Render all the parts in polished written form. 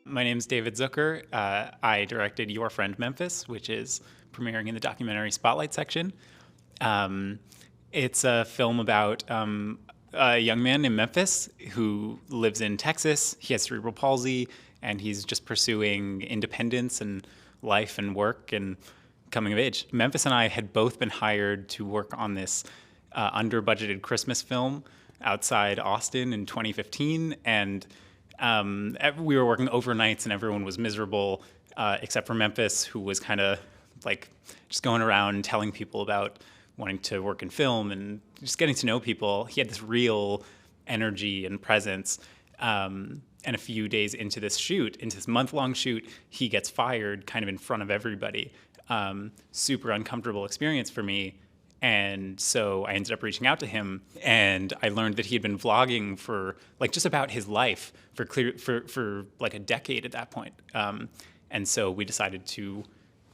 My name's David Zucker. I directed Your Friend Memphis, which is premiering in the documentary Spotlight section. Um, it's a film about a young man named Memphis who lives in Texas. He has cerebral palsy, and he's just pursuing independence and life and work and coming of age. Memphis and I had both been hired to work on this under-budgeted Christmas film outside Austin in 2015, and we were working overnights and everyone was miserable, except for Memphis, who was kind of like just going around telling people about wanting to work in film and just getting to know people. He had this real energy and presence. And a few days into this shoot, into this month-long shoot, he gets fired kind of in front of everybody. Super uncomfortable experience for me. And so I ended up reaching out to him, and I learned that he had been vlogging for like just about his life for like a decade at that point. And so we decided to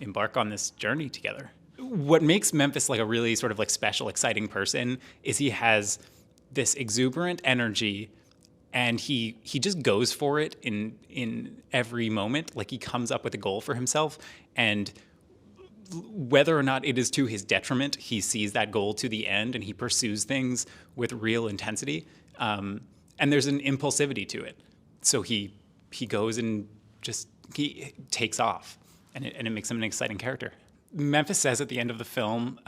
embark on this journey together. What makes Memphis like a really sort of like special, exciting person is he has this exuberant energy, and he just goes for it in every moment. Like he comes up with a goal for himself, and whether or not it is to his detriment, he sees that goal to the end and he pursues things with real intensity. And there's an impulsivity to it. So he goes and just he takes off, and it makes him an exciting character. Memphis says at the end of the film,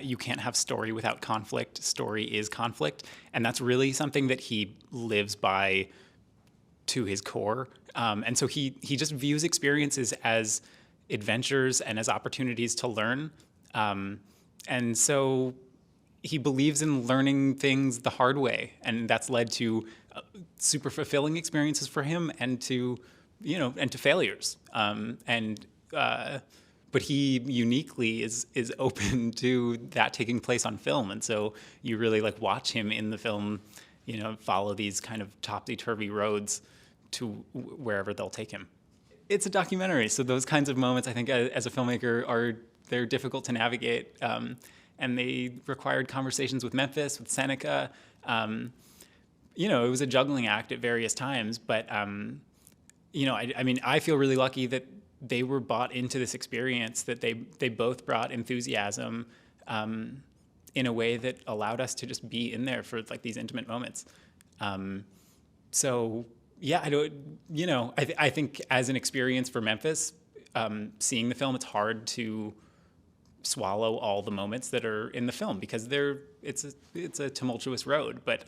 you can't have story without conflict. Story is conflict. And that's really something that he lives by to his core. And so he just views experiences as adventures and as opportunities to learn. And so he believes in learning things the hard way, and that's led to super fulfilling experiences for him and to, and to failures. But he uniquely is open to that taking place on film. And so you really like watch him in the film, follow these kind of topsy-turvy roads to wherever they'll take him. It's a documentary, so those kinds of moments, I think, as a filmmaker, they're difficult to navigate, and they required conversations with Memphis, with Seneca. It was a juggling act at various times, but I mean, I feel really lucky that they were bought into this experience, that they both brought enthusiasm in a way that allowed us to just be in there for like these intimate moments. Yeah, I think as an experience for Memphis, seeing the film, it's hard to swallow all the moments that are in the film because it's a tumultuous road. But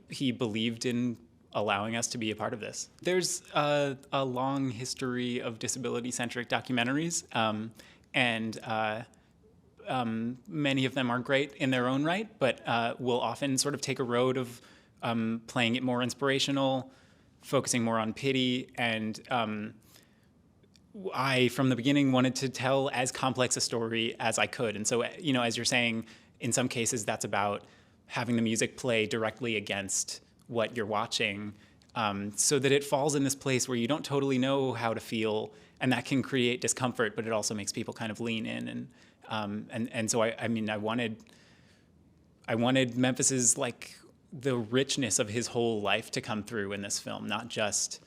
he believed in allowing us to be a part of this. There's a long history of disability-centric documentaries, and many of them are great in their own right, but will often sort of take a road of playing it more inspirational, focusing more on pity, and I, from the beginning, wanted to tell as complex a story as I could. And so, as you're saying, in some cases that's about having the music play directly against what you're watching, so that it falls in this place where you don't totally know how to feel, and that can create discomfort, but it also makes people kind of lean in. And so I wanted Memphis's like the richness of his whole life to come through in this film, not just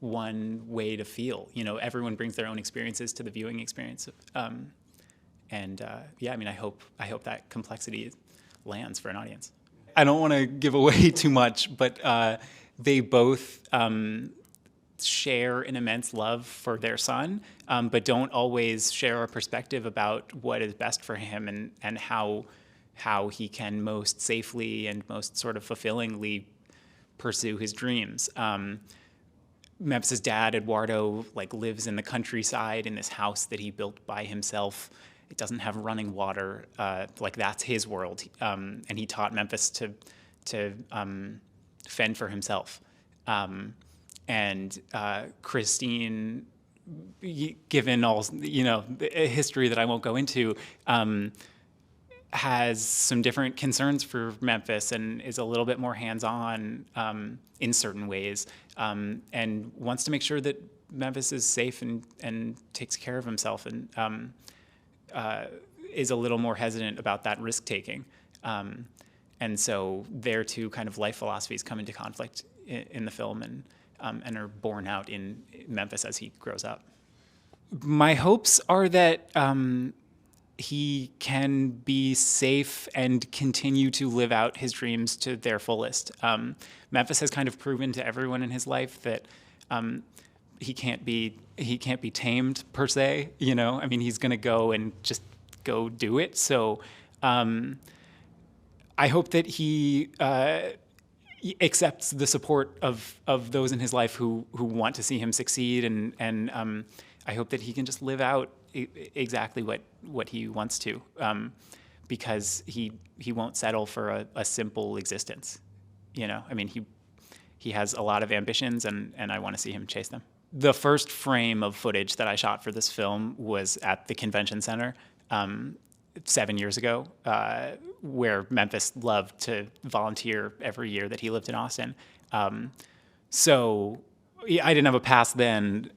one way to feel. Everyone brings their own experiences to the viewing experience. I hope that complexity lands for an audience. I don't want to give away too much, but they both share an immense love for their son, but don't always share a perspective about what is best for him and how he can most safely and most sort of fulfillingly pursue his dreams. Memphis's dad, Eduardo, like lives in the countryside in this house that he built by himself. It doesn't have running water. Like that's his world. And he taught Memphis to fend for himself. Christine, given all, a history that I won't go into, has some different concerns for Memphis and is a little bit more hands-on in certain ways, and wants to make sure that Memphis is safe and takes care of himself, and is a little more hesitant about that risk-taking. And so their two kind of life philosophies come into conflict in the film and are borne out in Memphis as he grows up. My hopes are that he can be safe and continue to live out his dreams to their fullest. Memphis has kind of proven to everyone in his life that he can't be tamed per se. You know, I mean, he's going to go and just go do it. So I hope that he accepts the support of those in his life who want to see him succeed, and I hope that he can just live out exactly what he wants to, because he won't settle for a simple existence. You know, I mean, he has a lot of ambitions, and I want to see him chase them. The first frame of footage that I shot for this film was at the convention center 7 years ago, where Memphis loved to volunteer every year that he lived in Austin. So yeah, I didn't have a pass then.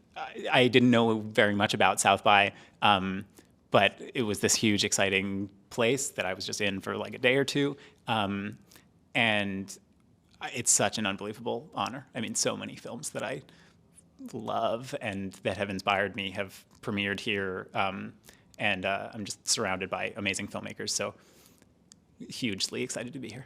I didn't know very much about South by, but it was this huge, exciting place that I was just in for like a day or two. And it's such an unbelievable honor. I mean, so many films that I love and that have inspired me have premiered here. And I'm just surrounded by amazing filmmakers. So hugely excited to be here.